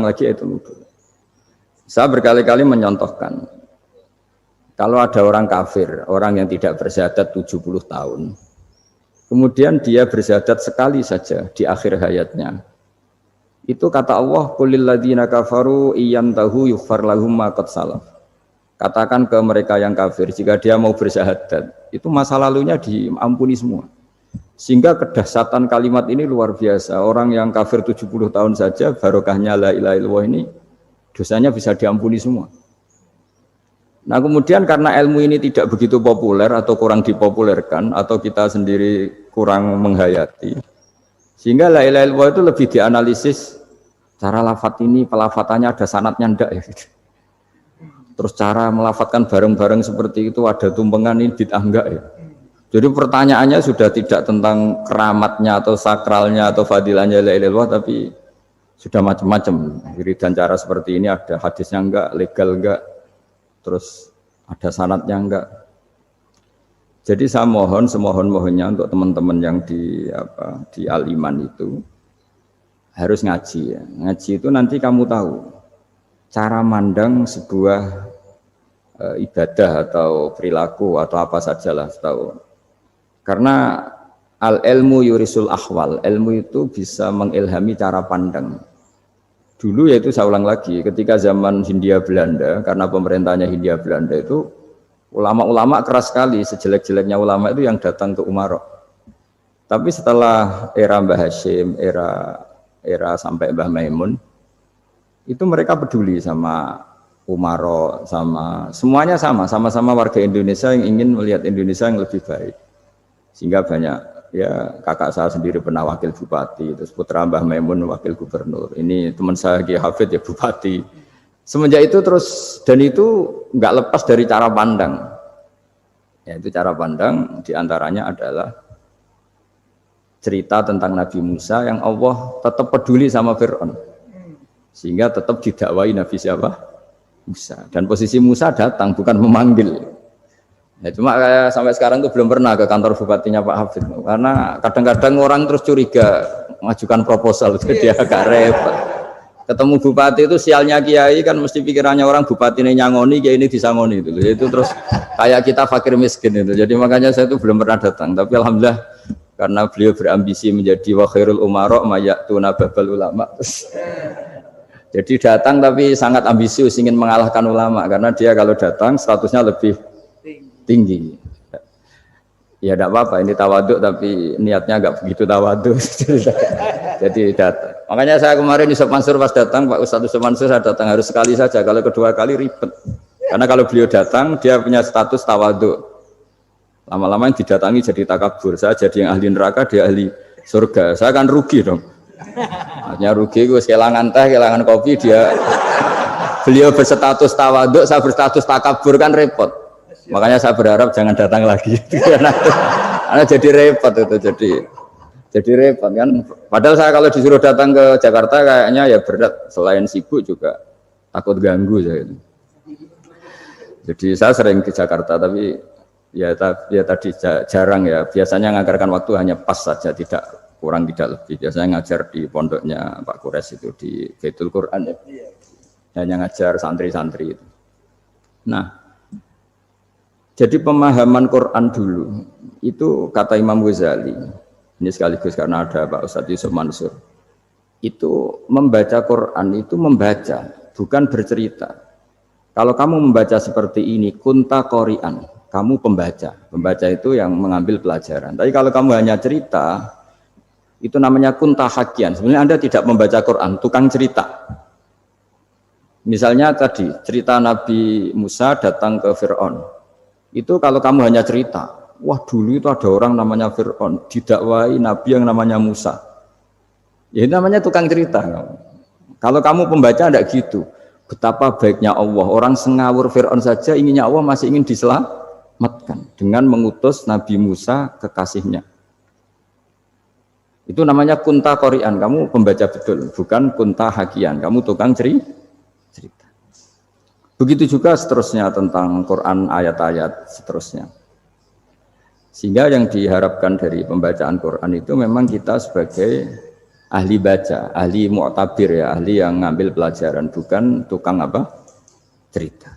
lagi itu nuduh. Saya berkali-kali menyontohkan, kalau ada orang kafir, orang yang tidak bersyahadat 70 tahun, kemudian dia bersyahadat sekali saja di akhir hayatnya, itu kata Allah, qulil ladzina kafaru iyantahu yughfar lahum ma qad salaf. Katakan ke mereka yang kafir, jika dia mau bersyahadat, itu masa lalunya diampuni semua. Sehingga kedahsyatan kalimat ini luar biasa. Orang yang kafir 70 tahun saja, barokahnya la ilaha illallah ini, dosanya bisa diampuni semua. Nah kemudian karena ilmu ini tidak begitu populer atau kurang dipopulerkan, atau kita sendiri kurang menghayati, sehingga la ilaha illallah itu lebih dianalisis, cara lafadz ini, pelafatannya ada sanadnya enggak ya gitu. Terus cara melafatkan bareng-bareng seperti itu ada tumpengan ini bid'ah enggak ya. Jadi pertanyaannya sudah tidak tentang keramatnya atau sakralnya atau fadilahnya la ilaha illallah, tapi sudah macam-macam. Wiridan cara seperti ini ada hadisnya enggak, legal enggak, terus ada sanadnya enggak. Jadi saya mohon semohon-mohonnya untuk teman-teman yang di Al-Iman itu harus ngaji ya. Ngaji itu nanti kamu tahu cara mandang sebuah ibadah atau perilaku atau apa sajalah tahu. Karena al-ilmu yurisul ahwal, ilmu itu bisa mengilhami cara pandang. Dulu yaitu saya ulang lagi, ketika zaman Hindia Belanda, karena pemerintahnya Hindia Belanda itu ulama-ulama keras sekali, sejelek-jeleknya ulama itu yang datang ke Umarok. Tapi setelah era Mbah Hashim, era sampai Mbah Maimun, itu mereka peduli sama Umaro, sama semuanya sama-sama warga Indonesia yang ingin melihat Indonesia yang lebih baik. Sehingga banyak ya kakak saya sendiri pernah wakil bupati, terus putra Mbah Maimun wakil gubernur. Ini teman saya Ki Hafid ya bupati. Semenjak itu terus, dan itu nggak lepas dari cara pandang. Yaitu cara pandang diantaranya adalah cerita tentang Nabi Musa yang Allah tetap peduli sama Fir'aun. Sehingga tetap didakwai Nabi siapa? Musa. Dan posisi Musa datang bukan memanggil. Ya, cuma kayak sampai sekarang tuh belum pernah ke kantor bupatinya Pak Hafid. Karena kadang-kadang orang terus curiga mengajukan proposal jadi agak repot. Ketemu bupati itu sialnya kiai kan mesti pikirannya orang bupati ini nyangoni, kiai ini disangoni itu. Itu terus kayak kita fakir miskin itu. Jadi makanya saya itu belum pernah datang. Tapi alhamdulillah karena beliau berambisi menjadi wa khairul umara mayatuna babal ulama. Jadi datang tapi sangat ambisius ingin mengalahkan ulama karena dia kalau datang statusnya lebih tinggi. Ya tidak apa-apa ini tawaduk tapi niatnya agak begitu tawaduk. Jadi datang. Makanya saya kemarin Yusuf Mansur pas datang Pak Ustadz Yusuf Mansur saya datang harus sekali saja. Kalau kedua kali ribet. Karena kalau beliau datang dia punya status tawaduk. Lama-lama yang didatangi jadi takabur. Saya jadi yang ahli neraka dia ahli surga. Saya akan rugi dong. Hanya rugi gue kehilangan teh, kehilangan kopi dia. Beliau berstatus tawaduk, saya berstatus takabur kan repot. Makanya saya berharap jangan datang lagi. Karena jadi repot itu jadi repot kan. Padahal saya kalau disuruh datang ke Jakarta kayaknya ya berat. Selain sibuk juga takut ganggu saya itu. Jadi saya sering ke Jakarta tapi ya tadi jarang ya. Biasanya nganggarkan waktu hanya pas saja tidak kurang tidak lebih. Biasanya ngajar di pondoknya Pak Kures itu di Baitul Quran ya. Hanya ngajar santri-santri itu. Nah, jadi pemahaman Quran dulu itu kata Imam Ghazali. Ini sekaligus karena ada Pak Ustadz Yusuf Mansur. Itu membaca Quran itu membaca, bukan bercerita. Kalau kamu membaca seperti ini, kunta qori'an, kamu pembaca. Pembaca itu yang mengambil pelajaran. Tapi kalau kamu hanya cerita, itu namanya kunta hakian. Sebenarnya Anda tidak membaca Quran, tukang cerita. Misalnya tadi cerita Nabi Musa datang ke Fir'aun. Itu kalau kamu hanya cerita, wah dulu itu ada orang namanya Fir'aun, didakwai Nabi yang namanya Musa. Ya itu namanya tukang cerita. Kalau kamu pembaca tidak gitu. Betapa baiknya Allah. Orang sengawur Fir'aun saja inginnya Allah masih ingin diselamatkan dengan mengutus Nabi Musa kekasihnya. Itu namanya kunta qori'an, kamu pembaca betul, bukan kunta hakian, kamu tukang cerita. Begitu juga seterusnya tentang Quran ayat-ayat seterusnya. Sehingga yang diharapkan dari pembacaan Quran itu memang kita sebagai ahli baca, ahli mu'tabir ya, ahli yang ngambil pelajaran, bukan tukang apa? Cerita.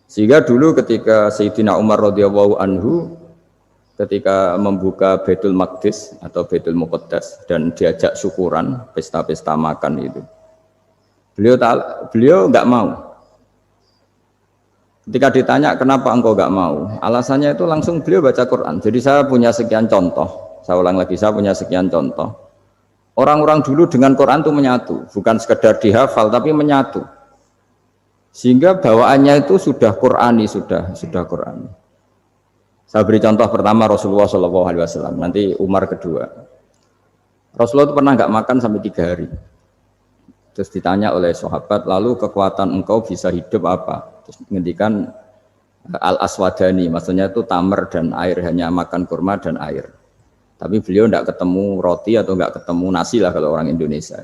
Sehingga dulu ketika Sayyidina Umar radhiyallahu anhu ketika membuka Baitul Maqdis atau Baitul Muqaddas dan diajak syukuran, pesta-pesta makan itu. Beliau enggak mau. Ketika ditanya kenapa engkau enggak mau? Alasannya itu langsung beliau baca Quran. Jadi saya punya sekian contoh. Saya ulang lagi, saya punya sekian contoh. Orang-orang dulu dengan Quran itu menyatu, bukan sekedar dihafal tapi menyatu. Sehingga bawaannya itu sudah Qurani, sudah Qurani. Saya beri contoh pertama Rasulullah SAW, nanti Umar kedua. Rasulullah itu pernah nggak makan sampai 3 hari. Terus ditanya oleh sahabat, lalu kekuatan engkau bisa hidup apa? Terus menghentikan al-aswadani, maksudnya itu tamar dan air, hanya makan kurma dan air. Tapi beliau nggak ketemu roti atau nggak ketemu nasi lah kalau orang Indonesia.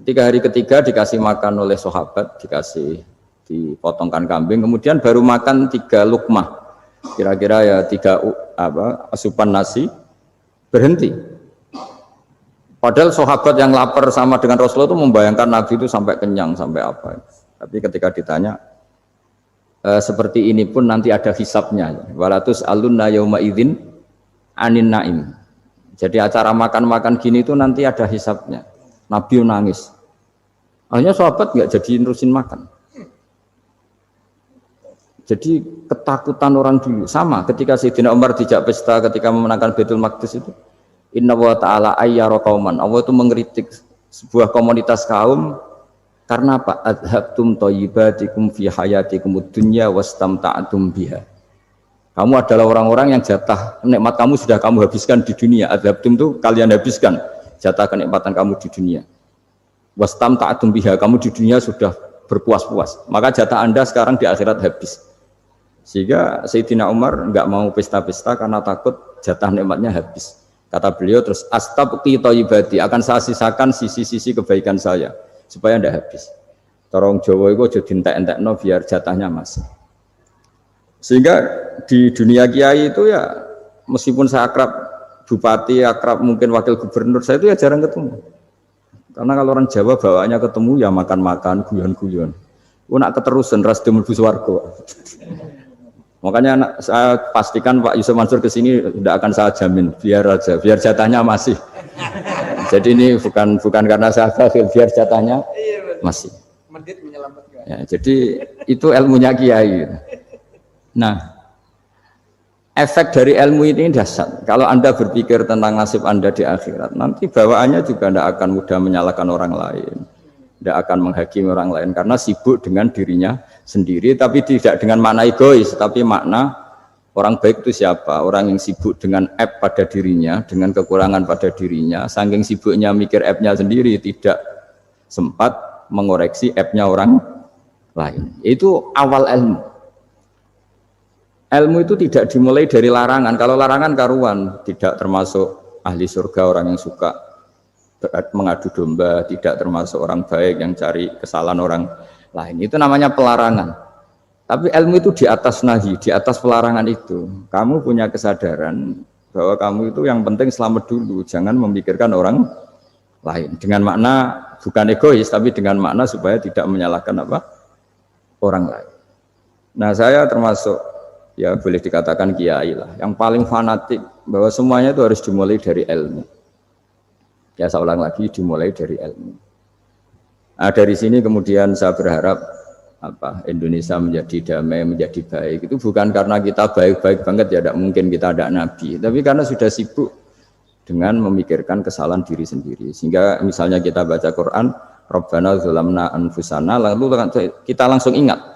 Ketika hari ketiga dikasih makan oleh sahabat, dipotongkan kambing, kemudian baru makan 3 lukmah. Kira-kira ya 3 asupan nasi, berhenti. Padahal sahabat yang lapar sama dengan Rasulullah itu membayangkan Nabi itu sampai kenyang, sampai apa. Tapi ketika ditanya, seperti ini pun nanti ada hisabnya. Walatus alunna yauma idzin anin naim. Jadi acara makan-makan gini itu nanti ada hisabnya. Nabi nangis. Akhirnya sahabat nggak jadi nerusin makan. Jadi ketakutan orang dulu sama ketika Sayyidina Umar dijak pesta ketika memenangkan Baitul Maqdis itu. Inna wa ta'ala ayyara qauman. Allah itu mengkritik sebuah komunitas kaum karena apa? Adhabtum thayyibatikum fi hayatikum dunya wastamta'tum biha. Kamu adalah orang-orang yang jatah nikmat kamu sudah kamu habiskan di dunia. Adhabtum itu kalian habiskan jatah kenikmatan kamu di dunia. Wastamta'tum biha, kamu di dunia sudah berpuas-puas. Maka jatah Anda sekarang di akhirat habis. Sehingga Sayyidina Umar enggak mau pesta-pesta karena takut jatah nikmatnya habis. Kata beliau terus astabqi thayyibati, akan saya sisakan sisi-sisi kebaikan saya supaya enggak habis. Torong Jawa itu aja dientek-entekno biar jatahnya masih. Sehingga di dunia kiai itu ya meskipun saya akrab bupati, akrab mungkin wakil gubernur, saya itu ya jarang ketemu. Karena kalau orang Jawa bawaannya ketemu ya makan-makan, guyon-guyon. Nak keterusan ras mlebu swarga. Makanya saya pastikan Pak Yusuf Mansur ke sini tidak akan saya jamin, biar aja, biar jatahnya masih. Jadi ini bukan karena saya bakhil, biar jatahnya masih. Ya, jadi itu ilmunya kiai. Nah, efek dari ilmu ini dahsyat. Kalau Anda berpikir tentang nasib Anda di akhirat, nanti bawaannya juga tidak akan mudah menyalahkan orang lain, tidak akan menghakimi orang lain karena sibuk dengan dirinya sendiri, tapi tidak dengan makna egois, tapi makna orang baik itu siapa? Orang yang sibuk dengan aib pada dirinya, dengan kekurangan pada dirinya, saking sibuknya mikir aibnya sendiri, tidak sempat mengoreksi aibnya orang lain. Itu awal ilmu. Ilmu itu tidak dimulai dari larangan. Kalau larangan karuan, tidak termasuk ahli surga orang yang suka mengadu domba, tidak termasuk orang baik yang cari kesalahan orang lain. Itu namanya pelarangan. Tapi ilmu itu di atas nahi, di atas pelarangan itu. Kamu punya kesadaran bahwa kamu itu yang penting selamat dulu, jangan memikirkan orang lain. Dengan makna bukan egois, tapi dengan makna supaya tidak menyalahkan orang lain. Nah, saya termasuk ya boleh dikatakan kiai lah, yang paling fanatik bahwa semuanya itu harus dimulai dari ilmu. Ya saya ulang lagi, dimulai dari ilmu. Nah, dari sini kemudian saya berharap Indonesia menjadi damai, menjadi baik. Itu bukan karena kita baik-baik banget ya, tidak mungkin kita ada nabi, tapi karena sudah sibuk dengan memikirkan kesalahan diri sendiri. Sehingga misalnya kita baca Quran, Rabbana dzalamna anfusana, lalu kita langsung ingat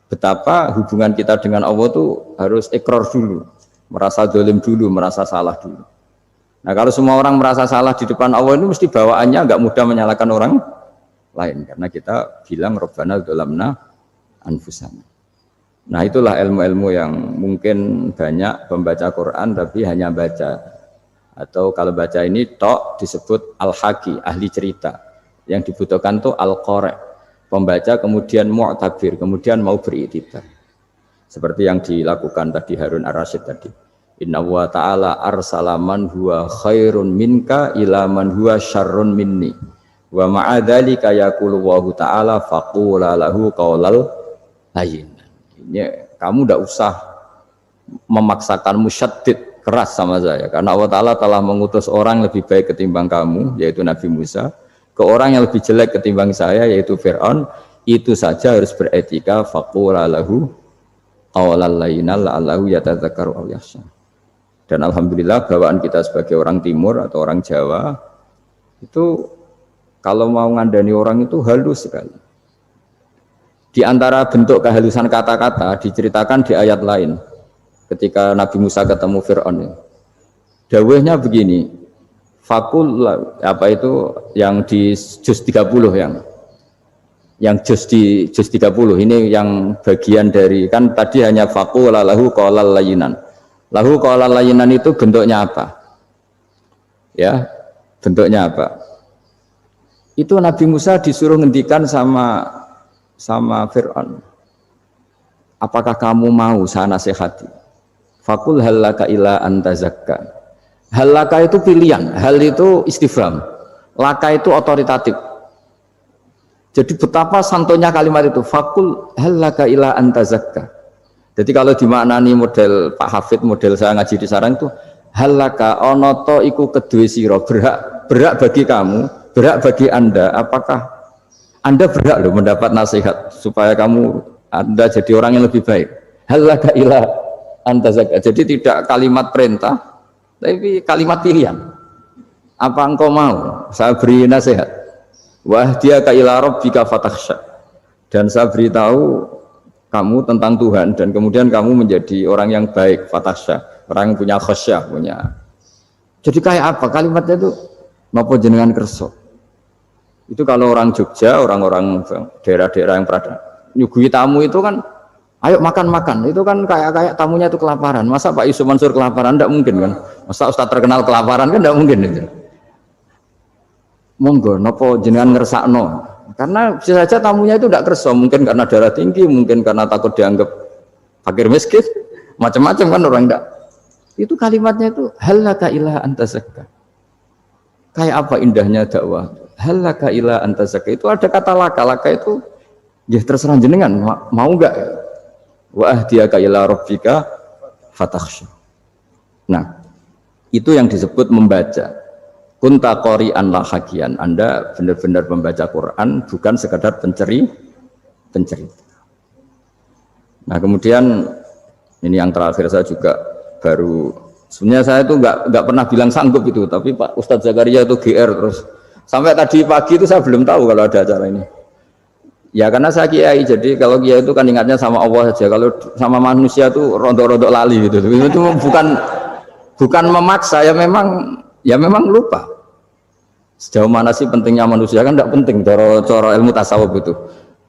betapa hubungan kita dengan Allah itu harus ikrar dulu, merasa zalim dulu, merasa salah dulu. Nah, kalau semua orang merasa salah di depan Allah ini mesti bawaannya enggak mudah menyalahkan orang lain, karena kita bilang Rabbana dzalamna anfusana. Nah, itulah ilmu-ilmu yang mungkin banyak pembaca Quran tapi hanya baca, atau kalau baca ini tok disebut al-haqi, ahli cerita. Yang dibutuhkan tuh al-qari', pembaca kemudian mu'tabir, kemudian mau beriktibar. Seperti yang dilakukan tadi Harun Ar-Rasyid tadi. Inna wa ta'ala arsala man huwa khairun minka ila man huwa syarrun minni. Wa ma'adzalika yaqulu wa ta'ala faqula lahu qaulal layyin. Ini kamu tidak usah memaksakan musyaddid keras sama saya, karena Allah Ta'ala telah mengutus orang lebih baik ketimbang kamu, yaitu Nabi Musa, ke orang yang lebih jelek ketimbang saya, yaitu Fir'aun. Itu saja harus beretika. Faqula lahu qaulal layyinan la'allahu yatadzakkaru aw yakhsha. Dan alhamdulillah bawaan kita sebagai orang Timur atau orang Jawa itu kalau mau ngandani orang itu halus sekali. Di antara bentuk kehalusan kata-kata diceritakan di ayat lain ketika Nabi Musa ketemu Fir'aun. Dawuhnya begini, fakul apa itu yang di juz 30 yang juz di juz 30 ini yang bagian dari, kan tadi hanya fakul lahu qaulal layyinan. Lahu qaulal layyinan itu bentuknya apa? Ya, bentuknya apa? Itu Nabi Musa disuruh ngendikan sama Fir'aun. Apakah kamu mau saya nasihati? Fakul halaka ila antazakka. Halaka itu pilihan, hal itu istifham, laka itu otoritatif. Jadi betapa santonya kalimat itu. Fakul halaka ila antazakka. Jadi kalau dimaknani model Pak Hafid, model saya ngaji di sarang itu, halaka onoto iku kedue sira, berhak bagi kamu, berhak bagi Anda, apakah Anda berhak loh mendapat nasihat supaya Anda jadi orang yang lebih baik. Halaka ila antazakka. Jadi tidak kalimat perintah, tapi kalimat pilihan. Apa engkau mau saya beri nasihat? Wah dia ka ila rabbika fatakhsha. Dan saya beritahu kamu tentang Tuhan dan kemudian kamu menjadi orang yang baik, fatakhsha, orang yang punya khasyah, punya. Jadi kayak apa kalimatnya itu? Napa jenengan kersa? Itu kalau orang Jogja, orang-orang daerah-daerah yang pernah nyuguhi tamu itu kan, ayo makan-makan. Itu kan kayak tamunya itu kelaparan. Masa Pak Yusuf Mansur kelaparan? Tidak mungkin kan. Masa Ustaz terkenal kelaparan kan tidak mungkin itu. Monggo, napa jenengan ngersakno? Karena bisa saja tamunya itu tidak kerso, mungkin karena darah tinggi, mungkin karena takut dianggap fakir miskin, macam-macam kan orang tidak. Itu kalimatnya itu halaka ila antazakka. Kayak apa indahnya dakwah. Halaka ila antazakka itu ada kata laka itu ya terserah jenengan mau enggak. Wa ahdiyaka ila rabbika fatakhsha. Nah, itu yang disebut membaca. Kunta qori'an la hakian. Anda benar-benar membaca Quran, bukan sekadar pencerita. Nah, kemudian ini yang terakhir saya juga baru, sebenarnya saya itu enggak pernah bilang sanggup itu, tapi Pak Ustadz Zakaria itu GR terus. Sampai tadi pagi itu saya belum tahu kalau ada acara ini. Ya karena saya kiai, jadi kalau kiai itu kan ingatnya sama Allah saja. Kalau sama manusia itu rontok-rontok lali gitu. Itu bukan memaksa, ya memang lupa. Sejauh mana sih pentingnya manusia kan tidak penting cara ilmu tasawuf itu.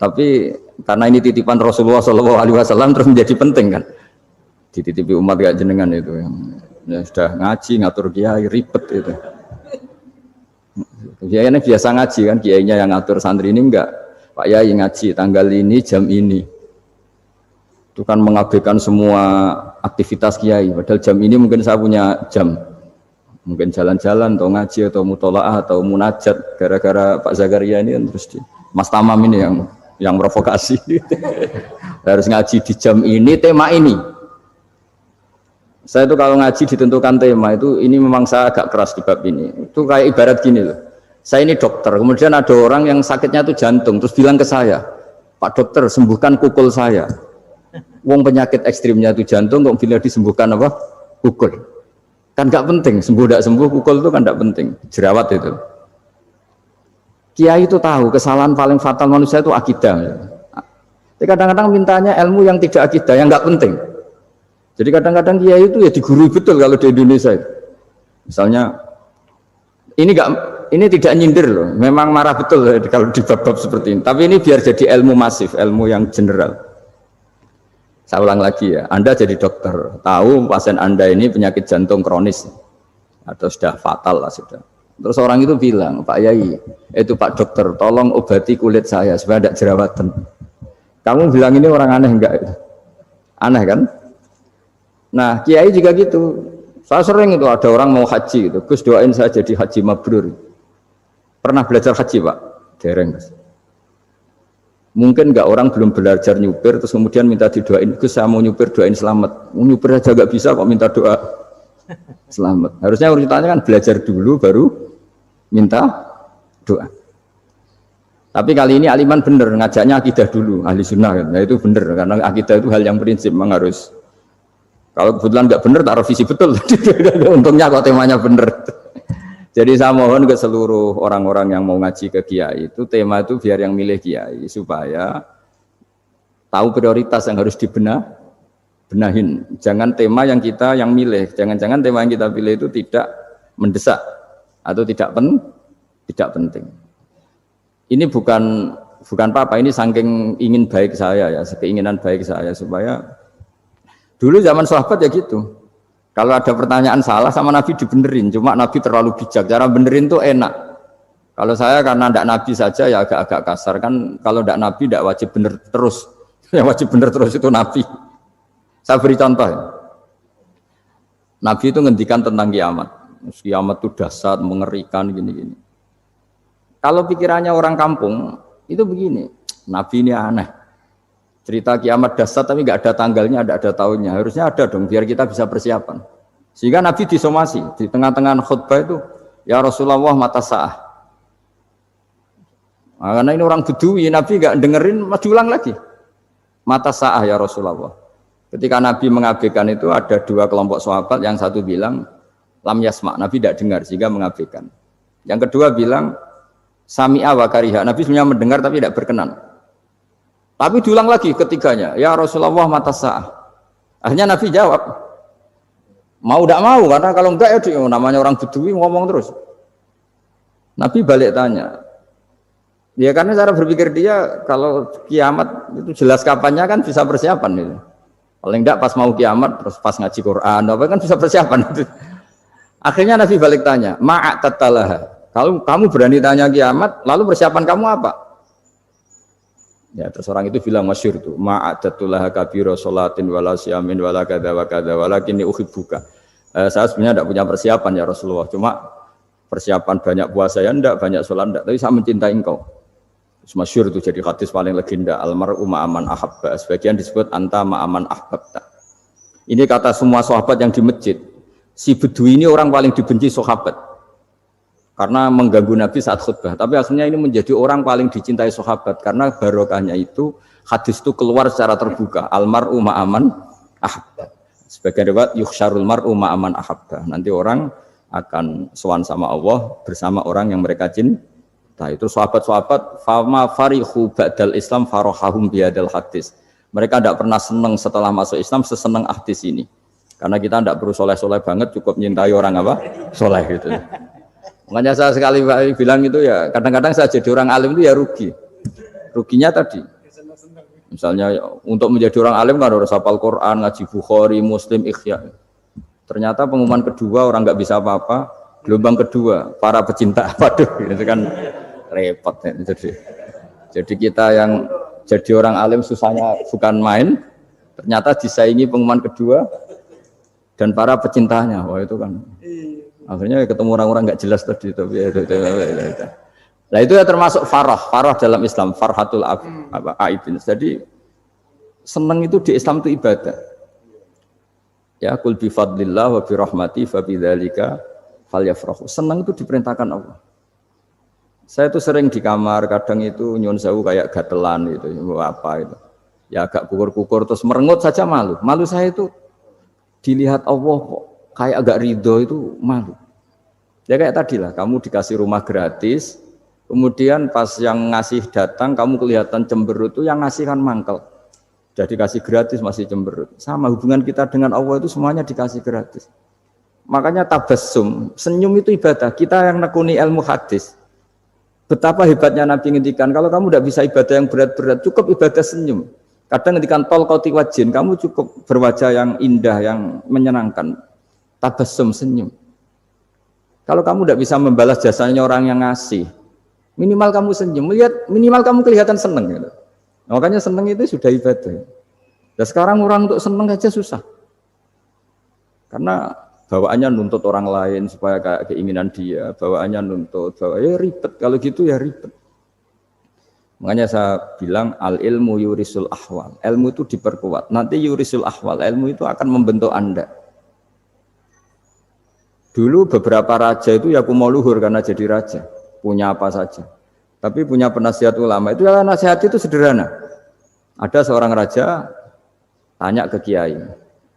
Tapi karena ini titipan Rasulullah SAW terus menjadi penting kan. Dititipi umat gak jenengan itu ya sudah ngaji ngatur kiai ribet itu. Kiai ini biasa ngaji kan, kiainya yang ngatur, santri ini enggak. Pak Yai ngaji tanggal ini jam ini. Itu kan mengabaikan semua aktivitas kiai. Padahal jam ini mungkin saya punya jam. Mungkin jalan-jalan atau ngaji atau mutolaah atau munajat, gara-gara Pak Zakaria ini kan terus Mas Tamam ini yang provokasi. Harus ngaji di jam ini, tema ini. Saya itu kalau ngaji ditentukan tema itu, ini memang saya agak keras di bab ini. Itu kayak ibarat gini loh. Saya ini dokter, kemudian ada orang yang sakitnya itu jantung, terus bilang ke saya, Pak dokter sembuhkan kukul saya. Wong penyakit ekstrimnya itu jantung, kok bila disembuhkan apa? Kukul. Kan gak penting, sembuh tidak sembuh, kukul itu kan gak penting, jerawat itu. Kiai itu tahu kesalahan paling fatal manusia itu akidah. Jadi kadang-kadang mintanya ilmu yang tidak akidah, yang gak penting. Jadi kadang-kadang kiai itu ya digurui betul kalau di Indonesia itu. Misalnya, ini tidak nyindir loh, memang marah betul kalau di bab-bab seperti ini. Tapi ini biar jadi ilmu masif, ilmu yang general. Saya ulang lagi ya, Anda jadi dokter, tahu pasien Anda ini penyakit jantung kronis atau sudah fatal lah sudah. Terus orang itu bilang, Pak Yai, itu Pak dokter, tolong obati kulit saya supaya tidak jerawatan. Kamu bilang ini orang aneh enggak? Aneh kan? Nah, kiai juga gitu. Saya sering itu ada orang mau haji gitu. Gus doain saya jadi haji mabrur. Pernah belajar haji, Pak? Dereng. Mungkin enggak orang belum belajar nyupir terus kemudian minta didoain, Gus saya mau nyupir doain selamat. Nyupir aja enggak bisa kok minta doa selamat. Harusnya urutannya kan belajar dulu baru minta doa. Tapi kali ini aliman bener ngajaknya akidah dulu, ahli sunnah kan. Nah itu bener karena akidah itu hal yang prinsip memang harus. Kalau kebetulan nggak bener tak revisi betul. Untungnya kok temanya bener. Jadi saya mohon ke seluruh orang-orang yang mau ngaji ke kiai itu tema itu biar yang milih kiai supaya tahu prioritas yang harus benahin. Jangan tema yang kita yang milih, jangan-jangan tema yang kita pilih itu tidak mendesak atau tidak penting. Ini bukan apa-apa, ini saking ingin baik saya ya, keinginan baik saya supaya dulu zaman sahabat ya gitu. Kalau ada pertanyaan salah sama Nabi dibenerin, cuma Nabi terlalu bijak. Cara benerin tuh enak. Kalau saya karena tidak Nabi saja ya agak-agak kasar kan. Kalau tidak Nabi tidak wajib bener terus. Yang wajib bener terus itu Nabi. Saya beri contoh. Ya. Nabi itu ngendikan tentang kiamat. Kiamat itu dahsyat, mengerikan gini-gini. Kalau pikirannya orang kampung itu begini. Nabi ini aneh. Cerita kiamat dahsyat tapi nggak ada tanggalnya, ada tahunnya. Harusnya ada dong, biar kita bisa persiapan. Sehingga Nabi disomasi di tengah-tengah khutbah itu, ya Rasulullah mata sa'ah. Nah, karena ini orang Bedui, Nabi nggak dengerin, masih ulang lagi. Mata sa'ah ya Rasulullah. Ketika Nabi mengabaikan itu ada dua kelompok sahabat, yang satu bilang lam yasma, Nabi tidak dengar sehingga mengabaikan. Yang kedua bilang sami'a wa kariha, Nabi sebenarnya mendengar tapi tidak berkenan. Tapi diulang lagi ketiganya, ya Rasulullah mata sa'ah. Akhirnya Nabi jawab, mau tidak mau, karena kalau enggak ya namanya orang Bedui ngomong terus. Nabi balik tanya, ya karena cara berpikir dia kalau kiamat itu jelas kapannya kan bisa persiapan gitu. Paling enggak pas mau kiamat, terus pas ngaji Quran, apa kan bisa persiapan itu. Akhirnya Nabi balik tanya, ma'atatalaha. Kalau kamu berani tanya kiamat, lalu persiapan kamu apa? Ya terus orang itu bilang masyhur tuh ma'adatullah kabira sholatin wala siyamin wala kadza wa kadza walakinni uhibbuka. Saya sebenarnya tidak punya persiapan ya Rasulullah, cuma persiapan banyak puasa ya enggak, banyak sholat enggak, tapi saya mencintai engkau. Masyhur itu jadi hadis paling legenda almar'u ma'aman ahabba, sebagian disebut anta ma'aman ahbabta. Ini kata semua sahabat yang di masjid. Si Bedui ini orang paling dibenci sahabat. Karena mengganggu Nabi saat khutbah, tapi akhirnya ini menjadi orang paling dicintai sahabat karena barokahnya itu hadis itu keluar secara terbuka almar'u ma'aman ahabba. Sebagian riwayat yuhsyarul mar'u ma'aman ahabba. Nanti orang akan sowan sama Allah bersama orang yang mereka cinta. Itu sahabat-sahabat fama farihu ba'dal Islam farahahum bihadal hadis. Mereka tidak pernah senang setelah masuk Islam sesenang hadis ini. Karena kita tidak perlu soleh-soleh banget, cukup menyintai orang apa? Soleh gitu. Makanya saya sekali bilang itu ya kadang-kadang saya jadi orang alim itu ya rugi. Ruginya tadi. Misalnya untuk menjadi orang alim kan harus hafal Quran, ngaji Bukhari, Muslim, Ikhya. Ternyata pengumuman kedua orang nggak bisa apa-apa. Gelombang kedua para pecinta waduh itu kan repot ya. Jadi kita yang jadi orang alim susahnya bukan main. Ternyata disaingi pengumuman kedua dan para pecintanya. Wah itu kan. Akhirnya ketemu orang-orang nggak jelas tadi tapi nah itu ya termasuk farah dalam Islam, farhatul aibin. Jadi senang itu di Islam itu ibadah. Ya qul bi fadlillah wa bi rahmati fa bidzalika falyafrahu. Senang itu diperintahkan Allah. Saya itu sering di kamar kadang itu nyun sewu kayak gatelan gitu, apa itu. Ya agak kukur-kukur terus merengut saja malu. Malu saya itu dilihat Allah kok kayak agak ridho itu malu. Ya kayak tadi lah, kamu dikasih rumah gratis, kemudian pas yang ngasih datang, kamu kelihatan cemberut itu yang ngasih kan mangkel. Jadi dikasih gratis masih cemberut. Sama hubungan kita dengan Allah itu semuanya dikasih gratis. Makanya tabassum, senyum itu ibadah. Kita yang nekuni ilmu hadis. Betapa hebatnya Nabi ngendikan, kalau kamu tidak bisa ibadah yang berat-berat, cukup ibadah senyum. Kadang ngendikan tol qati wajhin, kamu cukup berwajah yang indah, yang menyenangkan. Tabassum, senyum. Kalau kamu tidak bisa membalas jasanya orang yang ngasih, minimal kamu senyum, lihat minimal kamu kelihatan senang. Gitu. Makanya senang itu sudah ibadah. Dan sekarang orang untuk senang aja susah. Karena bawaannya nuntut orang lain supaya kayak keinginan dia, bawaannya nuntut, ribet. Kalau gitu ya ribet. Makanya saya bilang al ilmu yurisul ahwal. Ilmu itu diperkuat. Nanti yurisul ahwal, ilmu itu akan membentuk Anda. Dulu beberapa raja itu ya mau luhur karena jadi raja, punya apa saja. Tapi punya penasihat ulama, itu ya nasihat itu sederhana. Ada seorang raja tanya ke kiai,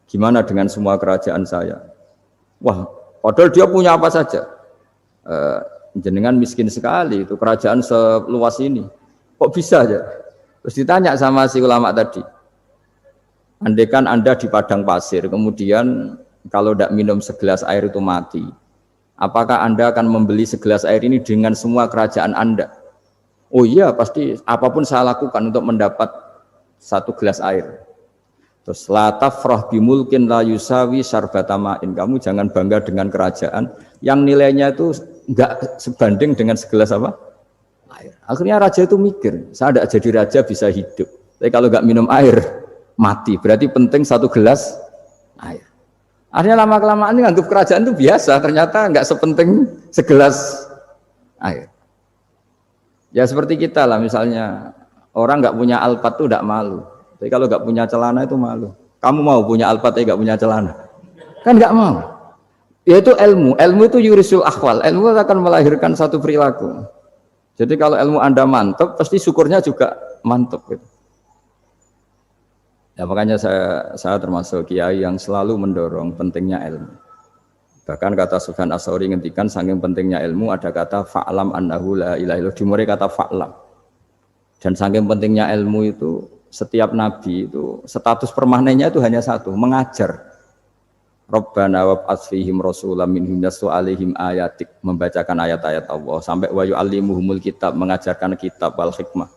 gimana dengan semua kerajaan saya? Wah, padahal dia punya apa saja. Jenengan miskin sekali, itu kerajaan seluas ini. Kok bisa aja? Terus ditanya sama si ulama tadi, andaikan Anda di padang pasir, kemudian kalau tidak minum segelas air itu mati, apakah Anda akan membeli segelas air ini dengan semua kerajaan Anda? Oh iya, pasti apapun saya lakukan untuk mendapat satu gelas air. Terus la tafrah bimulkin la yusawi syarbatamain. Kamu jangan bangga dengan kerajaan yang nilainya itu enggak sebanding dengan segelas apa? Air. Akhirnya raja itu mikir, saya tidak jadi raja bisa hidup. Tapi kalau enggak minum air mati. Berarti penting satu gelas air. Akhirnya lama-kelamaan ini anggap kerajaan itu biasa, ternyata enggak sepenting segelas air. Ya seperti kita lah, misalnya orang enggak punya alpat itu enggak malu. Tapi kalau enggak punya celana itu malu. Kamu mau punya alpat tapi enggak punya celana? Kan enggak mau. Yaitu ilmu. Ilmu itu yurisul akhwal. Ilmu akan melahirkan satu perilaku. Jadi kalau ilmu Anda mantap, pasti syukurnya juga mantap gitu. Ya makanya saya termasuk kiai yang selalu mendorong pentingnya ilmu. Bahkan kata Sufyan Ats-Tsauri ngendikan saking pentingnya ilmu ada kata fa'lam annahu la ilaha illallah, dimulai kata fa'lam. Dan saking pentingnya ilmu itu setiap nabi itu status permanennya itu hanya satu, mengajar. Rabbana wab'ats fihim rasulam minhum yatlu 'alaihim ayatik, membacakan ayat-ayat Allah sampai wa yu'allimuhumul kitab, mengajarkan kitab wal hikmah.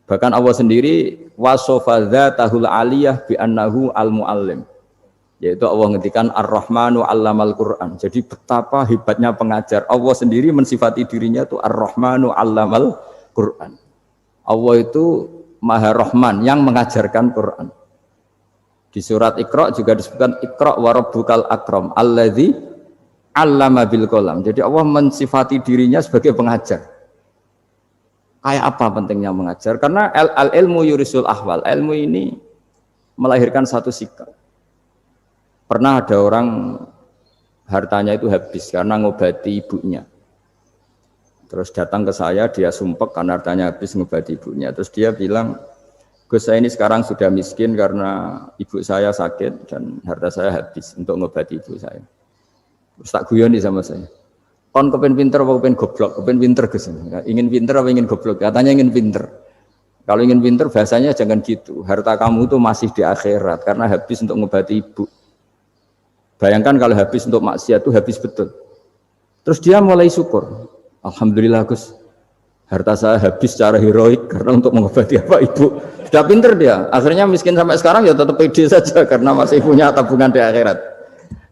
Bahkan Allah sendiri wasofa dzatahul aliyah bi annahu al-muallim. Yaitu Allah ngendikan Ar-Rahmanu 'allamal Qur'an. Jadi betapa hebatnya pengajar. Allah sendiri mensifati dirinya itu Ar-Rahmanu 'allamal Qur'an. Allah itu Maha Rahman yang mengajarkan Quran. Di surat Iqra juga disebutkan Iqra wa rabbukal akram alladzi 'allama bil qalam. Jadi Allah mensifati dirinya sebagai pengajar. Kayak apa pentingnya mengajar? Karena al-ilmu yurisul ahwal. Ilmu ini melahirkan satu sikap. Pernah ada orang hartanya itu habis karena ngobati ibunya. Terus datang ke saya, dia sumpek karena hartanya habis ngobati ibunya. Terus dia bilang, Gus saya ini sekarang sudah miskin karena ibu saya sakit dan harta saya habis untuk ngobati ibu saya. Terus tak guyoni sama saya. Kon kepen pinter apa kepen goblok? Kepen pinter Gus. Ingin pinter apa ingin goblok? Katanya ingin pinter. Kalau ingin pinter bahasanya jangan gitu. Harta kamu itu masih di akhirat karena habis untuk ngobati ibu. Bayangkan kalau habis untuk maksiat itu habis betul. Terus dia mulai syukur. Alhamdulillah Gus. Harta saya habis secara heroik karena untuk mengobati apa ibu. Sudah pinter dia. Akhirnya miskin sampai sekarang ya tetap pede saja karena masih punya tabungan di akhirat.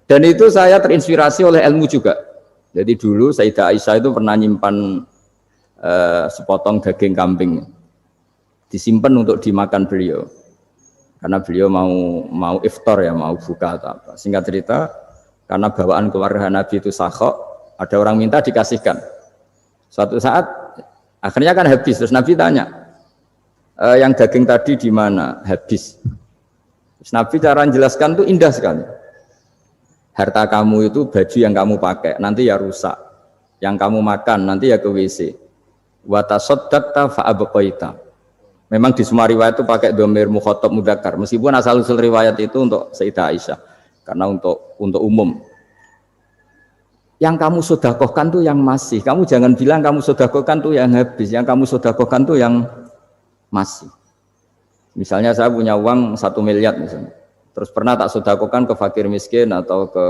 Dan itu saya terinspirasi oleh ilmu juga. Jadi dulu Sayyidah Aisyah itu pernah nyimpan sepotong daging kambing, disimpan untuk dimakan beliau, karena beliau mau iftar ya, mau buka atau apa. Singkat cerita, karena bawaan keluarga Nabi itu sakhok, ada orang minta dikasihkan. Suatu saat akhirnya kan habis, terus Nabi tanya, yang daging tadi di mana? Habis. Terus Nabi cara menjelaskan itu indah sekali. Harta kamu itu baju yang kamu pakai nanti ya rusak, yang kamu makan nanti ya ke WC. Wa tasaddaqta fa abqaita. Memang di semua riwayat itu pakai dhamir mukhatab mudzakkar, meskipun asal usul riwayat itu untuk Sayyidah Aisyah karena untuk umum. Yang kamu sedekahkan tuh yang masih. Kamu jangan bilang kamu sedekahkan tuh yang habis, yang kamu sedekahkan tuh yang masih. Misalnya saya punya uang 1 miliar misalnya. Terus pernah tak sedekahkan ke fakir miskin atau ke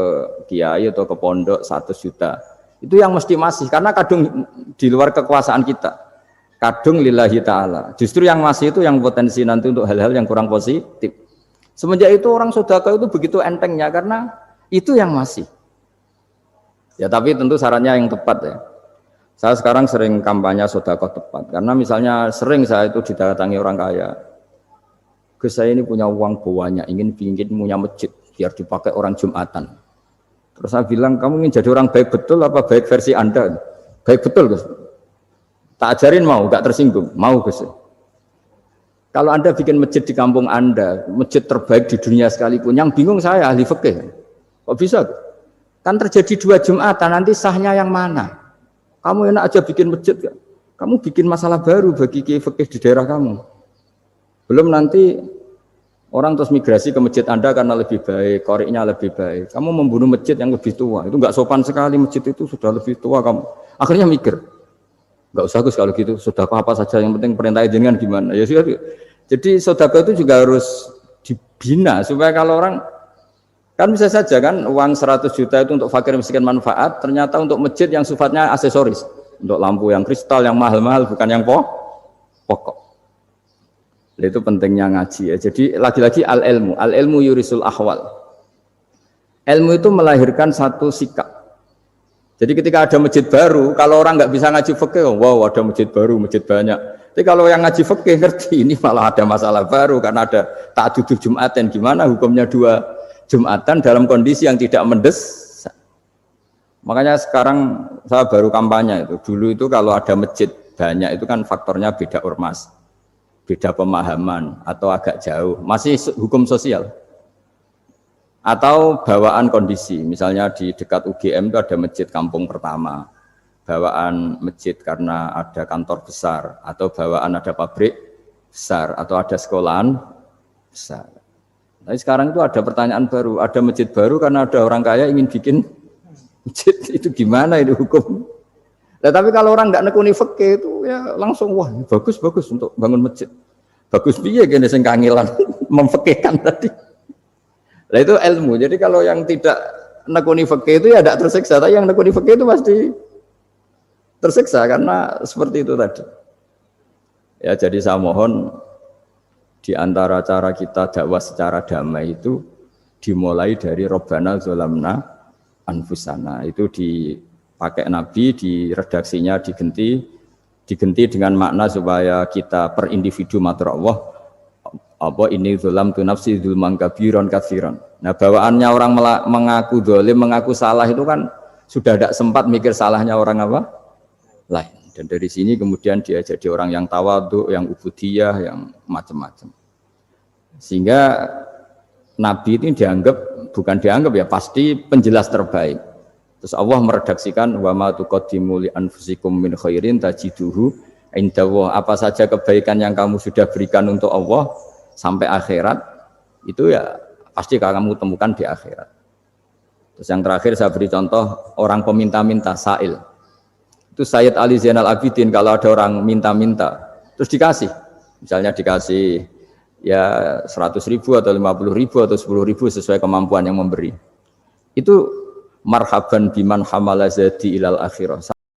kiai atau ke pondok 100 juta. Itu yang mesti masih, karena kadung di luar kekuasaan kita. Kadung lillahi ta'ala. Justru yang masih itu yang potensi nanti untuk hal-hal yang kurang positif. Semenjak itu orang sedekah itu begitu entengnya karena itu yang masih. Ya tapi tentu syaratnya yang tepat ya. Saya sekarang sering kampanye sedekah tepat. Karena misalnya sering saya itu didatangi orang kaya. Gus saya ini punya uang banyak, ingin punya masjid. biar dipakai orang Jumatan. Terus saya bilang, kamu ingin jadi orang baik betul apa baik versi Anda? Baik betul, Gus. Tak ajarin mau, gak tersinggung. Mau, Gus. Kalau Anda bikin masjid di kampung Anda, masjid terbaik di dunia sekalipun, yang bingung saya, ahli fikih. Kok bisa? Kan terjadi 2 Jumatan, nanti sahnya yang mana? Kamu enak aja bikin masjid, gak? Kamu bikin masalah baru bagi kiai fikih di daerah kamu. Belum nanti orang terus migrasi ke masjid Anda karena lebih baik, koriknya lebih baik. Kamu membunuh masjid yang lebih tua, itu nggak sopan sekali, masjid itu sudah lebih tua kamu. Akhirnya mikir, nggak usah Gus kalau gitu, sedekah apa saja, yang penting perintah jenengan gimana. Ya sudah. Jadi sedekah itu juga harus dibina supaya kalau orang, kan bisa saja kan uang 100 juta itu untuk fakir miskin manfaat, ternyata untuk masjid yang sifatnya aksesoris, untuk lampu yang kristal yang mahal-mahal bukan yang pokok. Itu pentingnya ngaji ya. Jadi lagi-lagi al-ilmu yurisul ahwal. Ilmu itu melahirkan satu sikap. Jadi ketika ada masjid baru, kalau orang nggak bisa ngaji fikih, wow ada masjid baru, masjid banyak. Tapi kalau yang ngaji fikih ngerti ini malah ada masalah baru karena ada ta'dudul Jum'atan. Gimana hukumnya 2 Jum'atan dalam kondisi yang tidak mendesak. Makanya sekarang saya baru kampanye itu. Dulu itu kalau ada masjid banyak itu kan faktornya beda ormas, beda pemahaman atau agak jauh, masih hukum sosial atau bawaan kondisi. Misalnya di dekat UGM itu ada masjid kampung pertama, bawaan masjid karena ada kantor besar, atau bawaan ada pabrik besar, atau ada sekolahan besar. Tapi sekarang itu ada pertanyaan baru, ada masjid baru karena ada orang kaya ingin bikin masjid, itu gimana itu hukum? Nah, tapi kalau orang nggak nekuni fikih itu ya langsung wah bagus untuk bangun masjid. Bagus piye gene sing kangelan memfikihkan tadi. Nah itu ilmu. Jadi kalau yang tidak nekuni fikih itu ya tidak tersiksa, tapi yang nekuni fikih itu pasti tersiksa karena seperti itu tadi. Ya jadi saya mohon di antara cara kita dakwah secara damai itu dimulai dari Rabbana zalamna anfusana. Itu dipakai Nabi, di redaksinya diganti dengan makna supaya kita per individu matur Allah apa ini zulam tu nafsi zulman kabiron katsiran. Nah bawaannya orang mengaku dolim, mengaku salah itu kan sudah tidak sempat mikir salahnya orang apa lain. Dan dari sini kemudian dia jadi orang yang tawadhu, yang ubudiyah, yang macam-macam. Sehingga Nabi ini bukan dianggap ya, pasti penjelas terbaik. Terus Allah meredaksikan wa ma tuqaddimu li anfusikum min khairin tajiduhu indallah. Apa saja kebaikan yang kamu sudah berikan untuk Allah sampai akhirat itu ya pasti kamu temukan di akhirat. Terus yang terakhir saya beri contoh orang peminta-minta, sa'il. Itu Sayyid Ali Zainal Abidin kalau ada orang minta-minta terus dikasih, misalnya dikasih ya 100.000 atau 50.000 atau 10.000 sesuai kemampuan yang memberi, itu marhaban biman hamala zadi ilal akhirah.